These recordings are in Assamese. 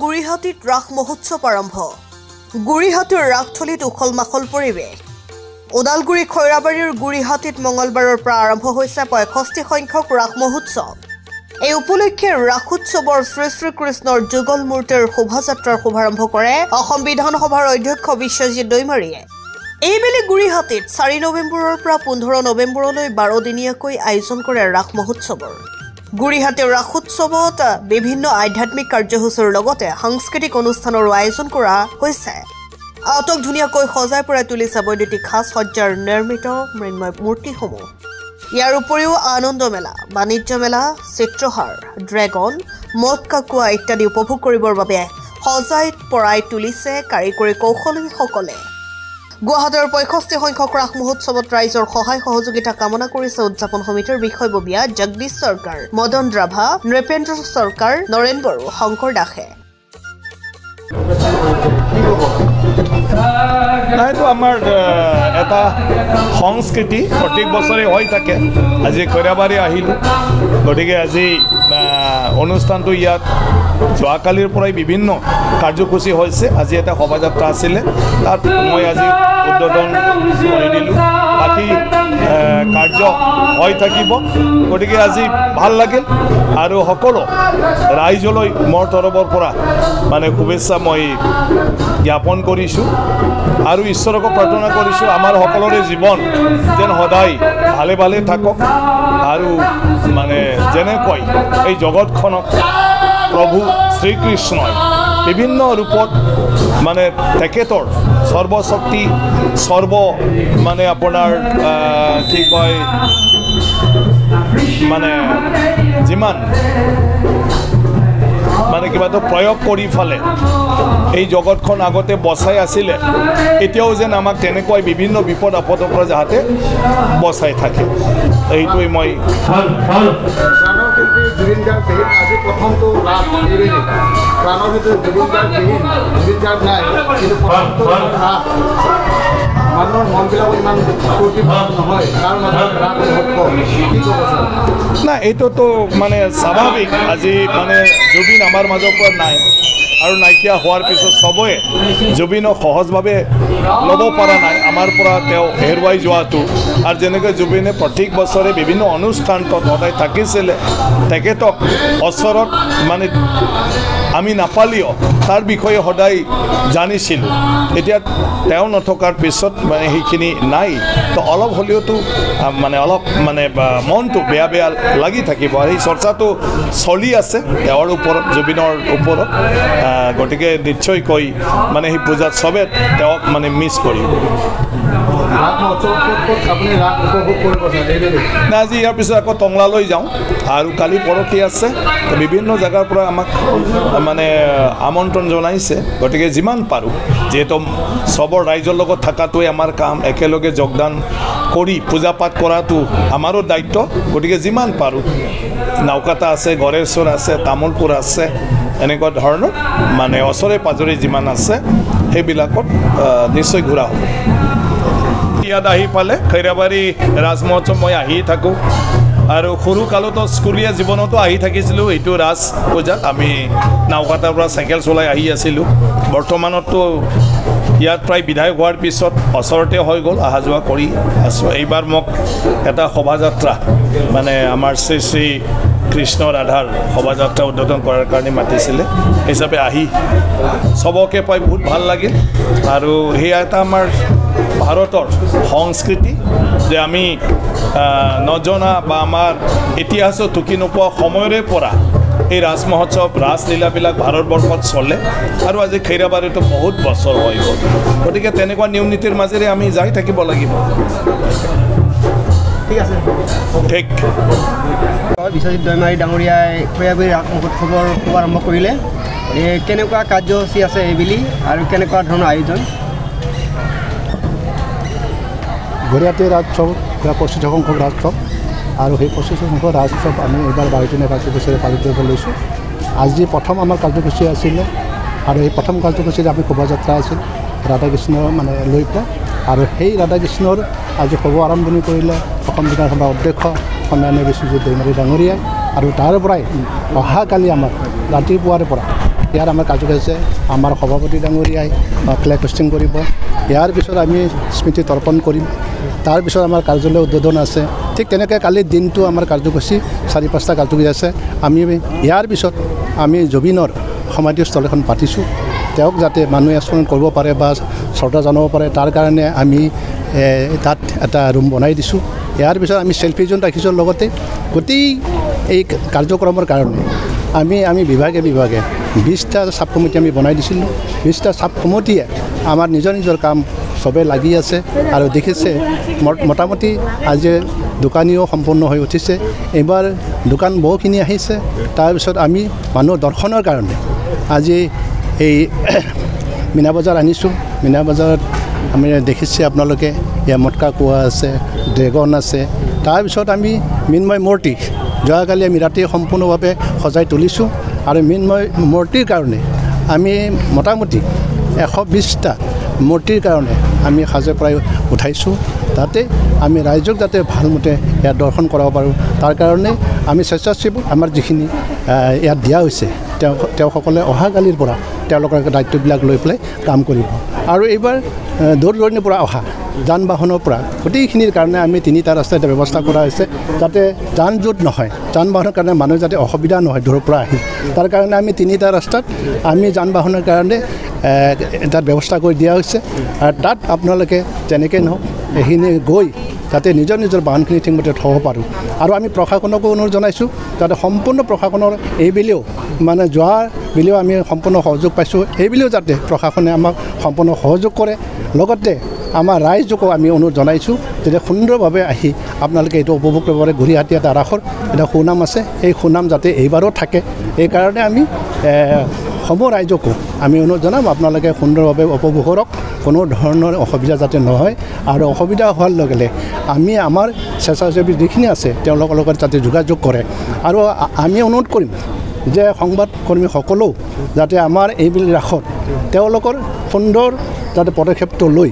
গুৰিহাটীত ৰাস মহোৎসৱ আৰম্ভ। গুৰিহাটীৰ ৰাসথলীত উখল মাখল পৰিৱেশ। ওদালগুৰি খৈৰাবাৰীৰ গুৰিহাটীত মঙলবাৰৰ পৰা আৰম্ভ হৈছে 65 সংখ্যক ৰাস মহোৎসৱ। এই উপলক্ষে ৰাসোৎসৱৰ শ্ৰী শ্ৰীকৃষ্ণৰ যুগল মূৰ্তিৰ শোভাযাত্ৰাৰ শুভাৰম্ভ কৰে অসম বিধানসভাৰ অধ্যক্ষ বিশ্বজিৎ দৈমাৰীয়ে। এইবেলি গুৰিহাটীত 4 নৱেম্বৰৰ পৰা 15 নৱেম্বৰলৈ 12 দিনীয়াকৈ আয়োজন কৰে ৰাস মহোৎসৱৰ। গুৰিহাটীৰ ৰাসোৎসৱত বিভিন্ন আধ্যাত্মিক কাৰ্যসূচীৰ লগতে সাংস্কৃতিক অনুষ্ঠানৰো আয়োজন কৰা হৈছে। আটক ধুনীয়াকৈ সজাই পৰাই তুলিছে বৈদ্যুতিক সাজ সজ্জাৰ নিৰ্মিত মৃন্ময় মূৰ্তিসমূহ। ইয়াৰ উপৰিও আনন্দ মেলা, বাণিজ্য মেলা, চিত্ৰহাৰ, ড্ৰেগন, মদ কাকুৱা ইত্যাদি উপভোগ কৰিবৰ বাবে সজাই পৰাই তুলিছে কাৰিকৰী কৌশলীসকলে। গুৱাহাটীৰ 65 সংখ্যক ৰাস মহোৎসৱত ৰাইজৰ সহায় সহযোগিতা কামনা কৰিছে উদযাপন সমিতিৰ বিষয়ববীয়া জগদীশ চৰকাৰ, মদন ৰাভা, নৃপেন্দ্ৰ চৰকাৰ, নৰেন বড়ো, শংকৰ দাসে। এইটো আমাৰ এটা সংস্কৃতি প্ৰত্যেক বছৰে হৈ থাকে। আজি খৈৰাবাৰী আহিলোঁ, গতিকে আজি অনুষ্ঠানটো ইয়াত যোৱাকালিৰ পৰাই বিভিন্ন কাৰ্যসূচী হৈছে। আজি এটা শোভাযাত্ৰা আছিলে, তাত মই আজি উদ্বোধন কৰি দিলোঁ। বাকী কাৰ্য হৈ থাকিব, গতিকে আজি ভাল লাগিল আৰু সকলো ৰাইজলৈ মোৰ তৰফৰ পৰা মানে শুভেচ্ছা মই জ্ঞাপন কৰিছোঁ আৰু ঈশ্বৰকো প্ৰাৰ্থনা কৰিছোঁ আমাৰ সকলোৰে জীৱন যেন সদায় ভালে ভালে থাকক আৰু মানে যেনেকৈ এই জগতখনক প্ৰভু শ্ৰীকৃষ্ণই বিভিন্ন ৰূপত মানে তেখেতৰ সৰ্বশক্তি মানে আপোনাৰ কি কয় মানে যিমান মানে কিবা এটা প্ৰয়োগ কৰি ফালে এই জগতখন আগতে বচাই আছিলে, এতিয়াও যেন আমাক তেনেকৈ বিভিন্ন বিপদ আপদৰ পৰা যাতে বচাই থাকে, এইটোৱেই মই না, এইটোতো মানে স্বাভাৱিক। আজি মানে জুবিন আমাৰ মাজৰ পৰা নাই আৰু নাইকিয়া হোৱাৰ পিছত চবৰে জুবিনক সহজভাৱে ল'ব পৰা নাই আমাৰ পৰা তেওঁ হেৰুৱাই যোৱাটো। আৰু যেনেকৈ জুবিনে প্ৰত্যেক বছৰে বিভিন্ন অনুষ্ঠানত সদায় থাকিছিলে, তেখেতক ওচৰত মানে আমি নাপালেও তাৰ বিষয়ে সদায় জানিছিলোঁ। এতিয়া তেওঁ নথকাৰ পিছত মানে সেইখিনি নাই, তো অলপ হ'লেওতো মানে অলপ মানে মনটো বেয়া বেয়া লাগি থাকিব। আৰু এই চৰ্চাটো চলি আছে তেওঁৰ ওপৰত, জুবিনৰ ওপৰত। গতিকে নিশ্চয়কৈ মানে সেই পূজাত চবে তেওঁক মানে মিছ কৰিব। আজি ইয়াৰ পিছত আকৌ টংলালৈ যাওঁ আৰু কালি পৰহি আছে। বিভিন্ন জেগাৰ পৰা আমাক মানে আমন্ত্ৰণ জনাইছে, গতিকে যিমান পাৰোঁ, যিহেতু চবৰ ৰাইজৰ লগত থকাটোৱে আমাৰ কাম, একেলগে যোগদান কৰি পূজা পাঠ কৰাটো আমাৰো দায়িত্ব। গতিকে যিমান পাৰোঁ, নাওকাটা আছে, গড়েশ্বৰ আছে, তামোলপুৰ আছে, এনেকুৱা ধৰণৰ মানে ওচৰে পাজৰে যিমান আছে সেইবিলাকত নিশ্চয় ঘূৰা হ'ব। ইয়াত আহি পালে খৈৰাবাৰী ৰাজ মহোৎসৱ মই আহি থাকোঁ আৰু সৰু কালতো স্কুলীয়া জীৱনতো আহি থাকিছিলোঁ। এইটো ৰাজ পূজাত আমি নাওকাটাৰ পৰা চাইকেল চলাই আহি আছিলোঁ। বৰ্তমানতো ইয়াত প্ৰায় বিধায়ক হোৱাৰ পিছত ওচৰতে হৈ গ'ল, অহা যোৱা কৰি আছোঁ। এইবাৰ মোক এটা শোভাযাত্ৰা মানে আমাৰ শ্ৰী শ্ৰী কৃষ্ণ ৰাধাৰ শোভাযাত্ৰা উদ্বোধন কৰাৰ কাৰণে মাতিছিলে, হিচাপে আহি চবকে পাই বহুত ভাল লাগিল। আৰু সেয়া এটা আমাৰ ভাৰতৰ সংস্কৃতি যে আমি নজনা বা আমাৰ ইতিহাসত ঢুকি নোপোৱা সময়ৰে পৰা এই ৰাজ মহোৎসৱ, ৰাসলীলাবিলাক ভাৰতবৰ্ষত চলে আৰু আজি খৈৰাবাৰীতো বহুত বছৰ হৈ গ'ল। গতিকে তেনেকুৱা নিয়ম নীতিৰ মাজেৰে আমি যাই থাকিব লাগিব। ঠিক আছে, ঠিক। বিশ্বজিৎ দৈমাৰী ডাঙৰীয়াই খৈৰাবাৰী ৰাস মহোৎসৱৰ শুভাৰম্ভ কৰিলে। কেনেকুৱা কাৰ্যসূচী আছে এইবেলি আৰু কেনেকুৱা ধৰণৰ আয়োজন? গুৱাহাটী ৰাজোৎসৱ 65 সংখ্যক ৰাজোৎসৱ আৰু সেই 65 সংখ্যক ৰাজোৎসৱ আমি এইবাৰ 12দিনীয়া কাৰ্যসূচীৰে পালন কৰিব লৈছোঁ। আজি প্ৰথম আমাৰ কাৰ্যসূচী আছিলে আৰু এই প্ৰথম কাৰ্যসূচীৰে আমি শোভাযাত্ৰা আছিল ৰাধাকৃষ্ণ মানে লৈ পেলাই, আৰু সেই ৰাধাকৃষ্ণৰ আজি শুভ আৰম্ভণি কৰিলে অসম বিধানসভাৰ অধ্যক্ষ সন্মানীয় বিশ্বজিৎ দৈমাৰী ডাঙৰীয়াই। আৰু তাৰ পৰাই অহাকালি আমাৰ ৰাতিপুৱাৰে পৰা ইয়াৰ আমাৰ কাৰ্যসূচী আছে আমাৰ সভাপতি ডাঙৰীয়াই ফ্লেগ হোষ্টিং কৰিব ইয়াৰ পিছত আমি স্মৃতি তৰ্পণ কৰিম তাৰপিছত আমাৰ কাৰ্যালয় উদ্বোধন আছে ঠিক তেনেকৈ কালিৰ দিনটো আমাৰ কাৰ্যসূচী 4-5টা কাৰ্যসূচী আছে আমি ইয়াৰ পিছত আমি জুবিনৰ সমাধিস্থল এখন পাতিছোঁ তেওঁক যাতে মানুহে স্মৰণ কৰিব পাৰে বা শ্ৰদ্ধা জনাব পাৰে তাৰ কাৰণে আমি তাত এটা ৰুম বনাই দিছোঁ ইয়াৰ পিছত আমি চেল্ফি জোন ৰাখিছোঁ লগতে গোটেই এই কাৰ্যক্ৰমৰ কাৰণে আমি বিভাগে 20টা চাব কমিটি আমি বনাই দিছিলোঁ 20টা চাব কমিটিয়ে আমাৰ নিজৰ কাম সবে লাগি আছে আৰু দেখিছে মোটামুটি আজি দোকানীও সম্পূৰ্ণ হৈ উঠিছে এইবাৰ দোকান বহুখিনি আহিছে তাৰপিছত আমি মানুহ দৰ্শনৰ কাৰণে আজি এই মিনা বজাৰ আনিছোঁ মিনা বজাৰত আমি দেখিছে আপোনালোকে ইয়াৰ মটকা কুঁৱা আছে ড্ৰেগন আছে তাৰপিছত আমি মৃন্ময় মূৰ্তি যোৱাকালি আমি ৰাতি সম্পূৰ্ণভাৱে সজাই তুলিছোঁ আৰু মৃন্ময় মূৰ্তিৰ কাৰণে আমি মোটামুটি 120টা মূৰ্তিৰ কাৰণে আমি সাজে প্ৰায় উঠাইছোঁ তাতে আমি ৰাইজক যাতে ভালমতে ইয়াত দৰ্শন কৰাব পাৰোঁ তাৰ কাৰণে আমি স্বেচ্ছাসেৱী আমাৰ যিখিনি ইয়াত দিয়া হৈছে তেওঁসকলে অহাকালিৰ পৰা তেওঁলোকৰ দায়িত্ববিলাক লৈ পেলাই কাম কৰিব আৰু এইবাৰ দূৰ দূৰণিৰ পৰা অহা যান বাহনৰ পৰা গোটেইখিনিৰ কাৰণে আমি 3টা ৰাস্তা এটা ব্যৱস্থা কৰা হৈছে যাতে যান জোঁট নহয় যান বাহনৰ কাৰণে মানুহ যাতে অসুবিধা নহয় দূৰৰ পৰা আহি তাৰ কাৰণে আমি 3টা ৰাস্তাত আমি যান বাহনৰ কাৰণে তাত ব্যৱস্থা কৰি দিয়া হৈছে আৰু তাত আপোনালোকে যেনেকৈ নহওক এইখিনি গৈ যাতে নিজৰ বাহনখিনি ঠিকমতে থ'ব পাৰোঁ আৰু আমি প্ৰশাসনকো অনুৰোধ জনাইছোঁ যাতে সম্পূৰ্ণ প্ৰশাসনৰ এইবেলিও মানে যোৱাৰ বেলিও আমি সম্পূৰ্ণ সহযোগ পাইছোঁ এইবেলিও যাতে প্ৰশাসনে আমাক সম্পূৰ্ণ সহযোগ কৰে লগতে আমাৰ ৰাইজকো আমি অনুৰোধ জনাইছোঁ যে সুন্দৰভাৱে আহি আপোনালোকে এইটো উপভোগ কৰিব পাৰে গুৰিহাটী এটা ৰাসৰ এটা সুনাম আছে এই সুনাম যাতে এইবাৰো থাকে এইকাৰণে আমি সমূহ ৰাইজকো আমি অনুৰোধ জনাম আপোনালোকে সুন্দৰভাৱে উপভোগ কৰক কোনো ধৰণৰ অসুবিধা যাতে নহয় আৰু অসুবিধা হোৱাৰ লগে আমি আমাৰ স্বেচ্ছাসেৱী যিখিনি আছে তেওঁলোকৰ লগত যাতে যোগাযোগ কৰে আৰু আমি অনুৰোধ কৰিম যে সংবাদকৰ্মীসকলেও যাতে আমাৰ এইবিলাক ৰাসত তেওঁলোকৰ সুন্দৰ যাতে পদক্ষেপটো লৈ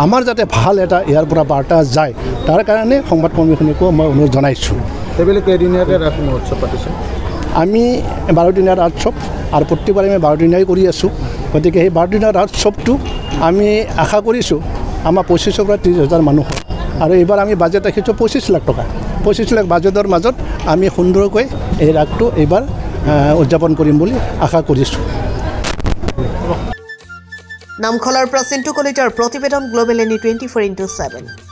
আমাৰ যাতে ভাল এটা ইয়াৰ পৰা বাৰ্তা যায় তাৰ কাৰণে সংবাদকৰ্মীখিনিকো মই অনুৰোধ জনাইছোঁ সেইবিলাক কেইদিনীয়াকৈ ৰাস মহোৎসৱ পাতিছোঁ আমি 12 দিনীয়া ৰাজউৎসৱ আৰু প্ৰত্যেকবাৰে আমি 12 দিনীয়াই কৰি আছোঁ গতিকে সেই 12 দিনীয়া ৰাজউৎসৱটো আমি আশা কৰিছোঁ আমাৰ 25,000 পৰা 30,000 মানুহ হয় আৰু এইবাৰ আমি বাজেট ৰাখিছোঁ 25 লাখ টকা 25 লাখ বাজেটৰ মাজত আমি সুন্দৰকৈ এই ৰাসটো এইবাৰ উদযাপন কৰিম বুলি আশা কৰিছোঁ নামখলাৰ পৰা চিন্তু কলিতাৰ প্ৰতিবেদন গ্লোবেল এনি 24/7